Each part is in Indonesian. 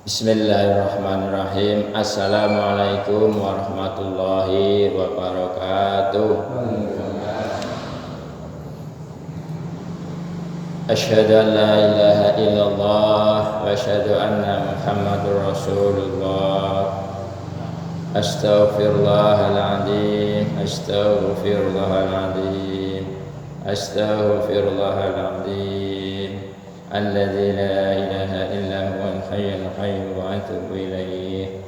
Bismillahirrahmanirrahim. Assalamualaikum warahmatullahi wabarakatuh. Asyhadu an la ilaha illallah wa asyhadu anna Muhammadur Rasulullah. Astaghfirullahaladzim. Astaghfirullahaladzim. Alladzi la ilaha illa huwal hayyul qayyum wa atubu ilaih.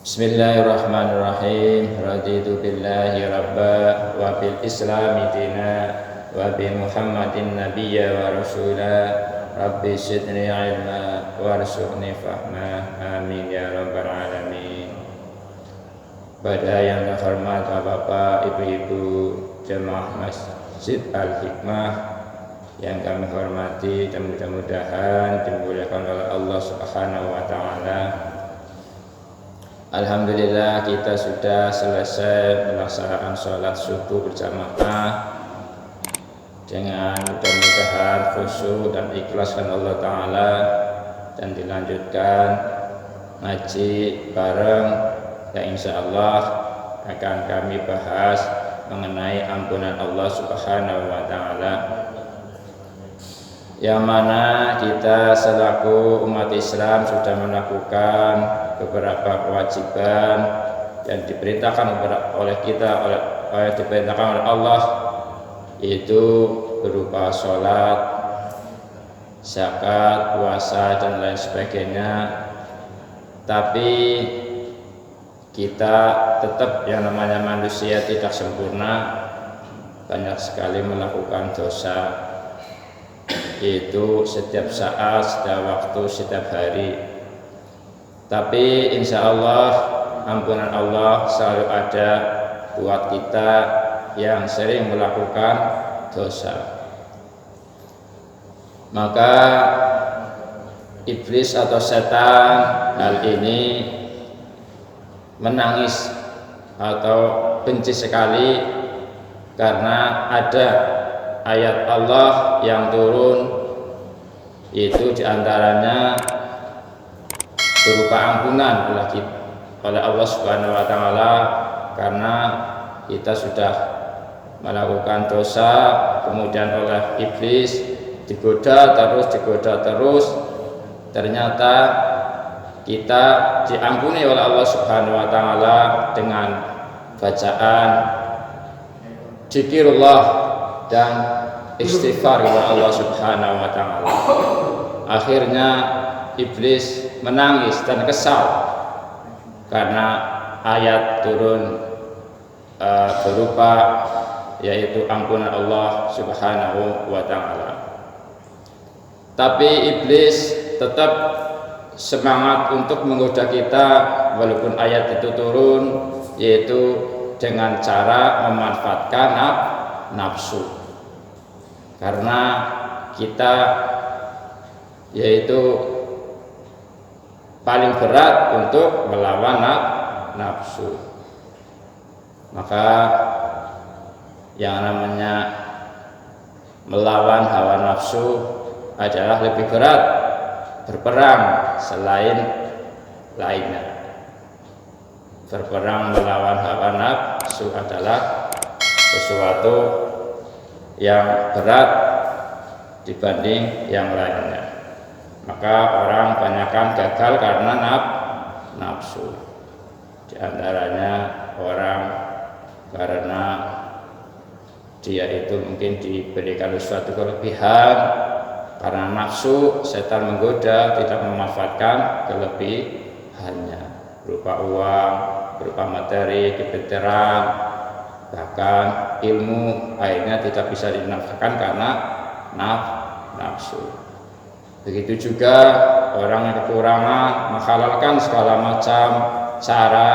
Bismillahirrahmanirrahim. Raditu billahi rabba wa bil islami dina wa bi Muhammadin nabiyya wa rasula. Rabbi zidni ilma warzuqni fahma. Amin ya rabbal alamin. Pada yang terhormat Bapak, Ibu-ibu jemaah Masjid Al-Hikmah yang kami hormati dan mudah-mudahan dimuliakan oleh Allah Subhanahu wa taala. Alhamdulillah kita sudah selesai melaksanakan sholat subuh berjamaah dengan mudah-mudahan khusyuk dan ikhlas karena Allah taala, dan dilanjutkan ngaji bareng yang insyaallah akan kami bahas mengenai ampunan Allah Subhanahu wa taala, yang mana kita selaku umat Islam sudah melakukan beberapa kewajiban yang diperintahkan oleh kita diperintahkan oleh Allah, yaitu berupa sholat, zakat, puasa dan lain sebagainya. Tapi kita tetap, yang namanya manusia tidak sempurna, banyak sekali melakukan dosa, yaitu setiap saat, setiap waktu, setiap hari. Tapi insya Allah ampunan Allah selalu ada buat kita yang sering melakukan dosa. Maka iblis atau setan hal ini menangis atau benci sekali karena ada ayat Allah yang turun, yaitu diantaranya berupa ampunan oleh Allah Subhanahu wa taala karena kita sudah melakukan dosa, kemudian oleh iblis digoda terus, ternyata kita diampuni oleh Allah Subhanahu wa taala dengan bacaan zikirullah dan istighfar kepada Allah Subhanahu wa taala. Akhirnya iblis menangis dan kesal karena ayat turun berupa yaitu ampunan Allah Subhanahu wa taala. Tapi iblis tetap semangat untuk menggoda kita walaupun ayat itu turun, yaitu dengan cara memanfaatkan nafsu. Karena kita yaitu paling berat untuk melawan nafsu. Maka yang namanya melawan hawa nafsu adalah lebih berat berperang selain lainnya. Berperang melawan hawa nafsu adalah sesuatu yang berat dibanding yang lainnya. Maka orang banyakkan gagal karena nafsu. Di antaranya orang karena dia itu mungkin diberikan suatu kelebihan, karena nafsu setan menggoda, tidak memanfaatkan kelebihannya berupa uang, berupa materi, kepintaran, bahkan ilmu, akhirnya tidak bisa dinafkahkan karena nafsu. Begitu juga orang yang kekurangan menghalalkan segala macam cara,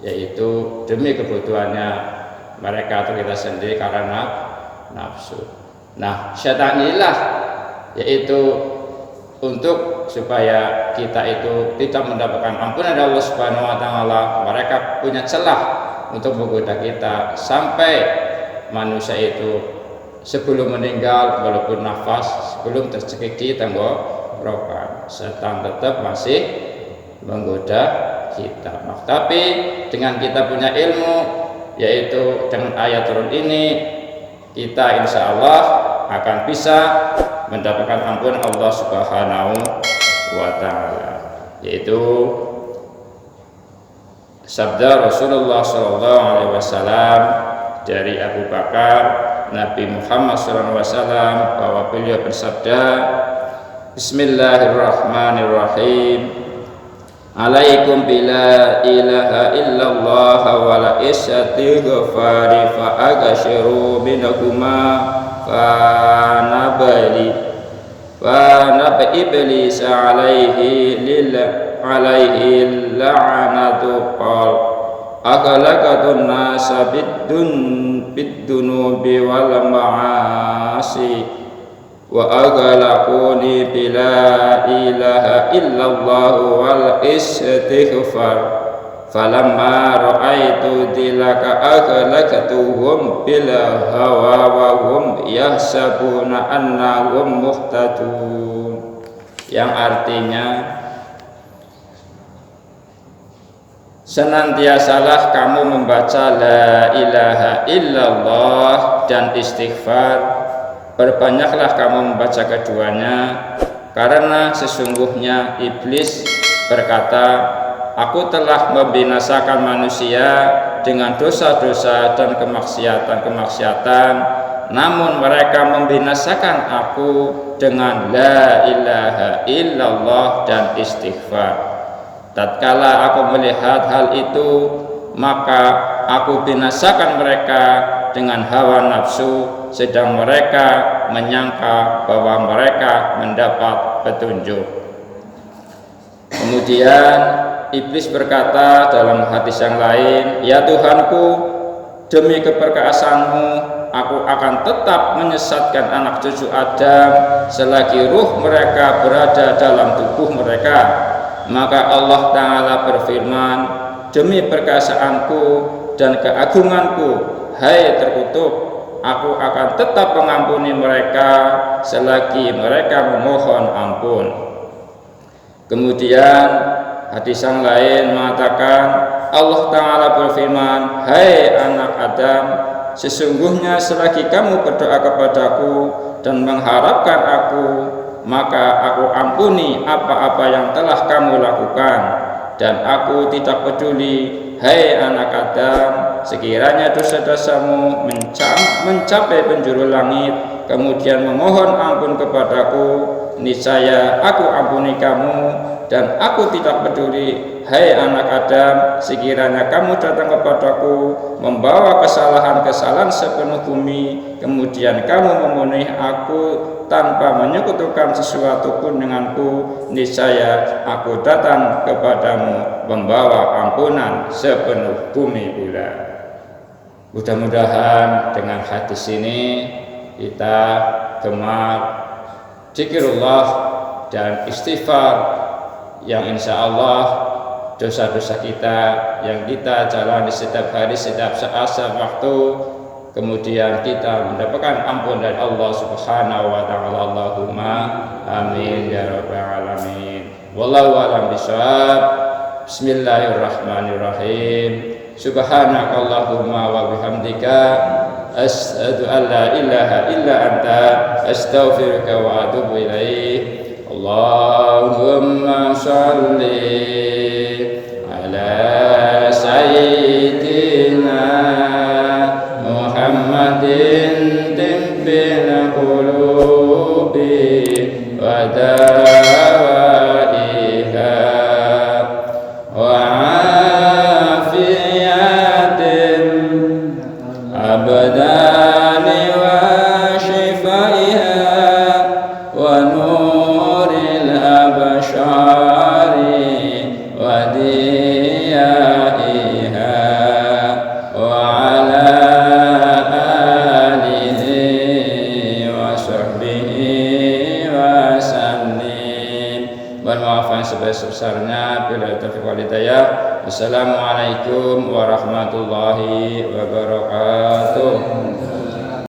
yaitu demi kebutuhannya mereka atau kita sendiri karena nafsu. Nah, setan inilah yaitu untuk supaya kita itu tidak mendapatkan ampunan dari Allah Subhanahu wa taala, mereka punya celah untuk menggoda kita sampai manusia itu sebelum meninggal, walaupun nafas sebelum tercekik di rokan. Setan tetap masih menggoda kita. Tapi dengan kita punya ilmu, yaitu dengan ayat turun ini, kita insya Allah akan bisa mendapatkan ampunan Allah Subhanahu wa Ta'ala, yaitu sabda Rasulullah SAW dari Abu Bakar Nabi Muhammad SAW bahwa beliau bersabda, Bismillahirrahmanirrahim, alaikum bila ilaha illallah wa la istighfari fa agashiru minakuma fa nabali iblis alaihi la'anatu qal aghalakatun nasa bidunubi wal ma'asi wa aghalakuni bila ilaha illallah wal istighfar falamma ra'aitu tilaka aghalakatuhum bila hawa wa hum yahsabuna annahum muhtadun, yang artinya senantiasalah kamu membaca la ilaha illallah dan istighfar, perbanyaklah kamu membaca keduanya, karena sesungguhnya iblis berkata, aku telah membinasakan manusia dengan dosa-dosa dan kemaksiatan, namun mereka membinasakan aku dengan la ilaha illallah dan istighfar. Tatkala aku melihat hal itu, maka aku binasakan mereka dengan hawa nafsu, sedang mereka menyangka bahwa mereka mendapat petunjuk. Kemudian iblis berkata dalam hadis yang lain, ya Tuhanku, demi keperkasaanmu aku akan tetap menyesatkan anak cucu Adam selagi ruh mereka berada dalam tubuh mereka. Maka Allah Ta'ala berfirman, demi perkasaanku dan keagunganku, hai terkutuk, aku akan tetap mengampuni mereka selagi mereka memohon ampun. Kemudian hadis yang lain mengatakan, Allah Ta'ala berfirman, hai anak Adam, sesungguhnya selagi kamu berdoa kepadaku dan mengharapkan aku, maka aku ampuni apa-apa yang telah kamu lakukan, dan aku tidak peduli, hai anak Adam, sekiranya dosa-dosamu mencapai penjuru langit, kemudian memohon ampun kepadaku, niscaya aku ampuni kamu. Dan aku tidak peduli, hai anak Adam, sekiranya kamu datang kepadaku membawa kesalahan-kesalahan sepenuh bumi, kemudian kamu memenuhi aku tanpa menyekutukan sesuatu pun denganku, niscaya aku datang kepadamu membawa ampunan sepenuh bumi pula. Mudah-mudahan dengan hadis ini kita gemar zikrullah dan istighfar, yang insya Allah dosa-dosa kita yang kita jalani setiap hari, setiap saat, setiap waktu, kemudian kita mendapatkan ampun dari Allah Subhanahu wa Ta'ala. Allahumma amin ya rabbal alamin. Wallahu a'lam bishawab. Bismillahirrahmanirrahim. Subhanakallahumma wa bihamdika asyhadu an la ilaha illa anta astaghfiruka wa atubu ilaik. Allahumma sholli ala sayyidina Muhammadin tibbil qulubi wa dawaiha wa afiyatin abdani wa shifaiha wa nuril abshari wa diyaiha wa ala alihi wa sahbihi wa sallim. Mohon maaf yang sebesar-besarnya. Bila taufiq wal hidayah. Wassalamualaikum warahmatullahi wabarakatuh.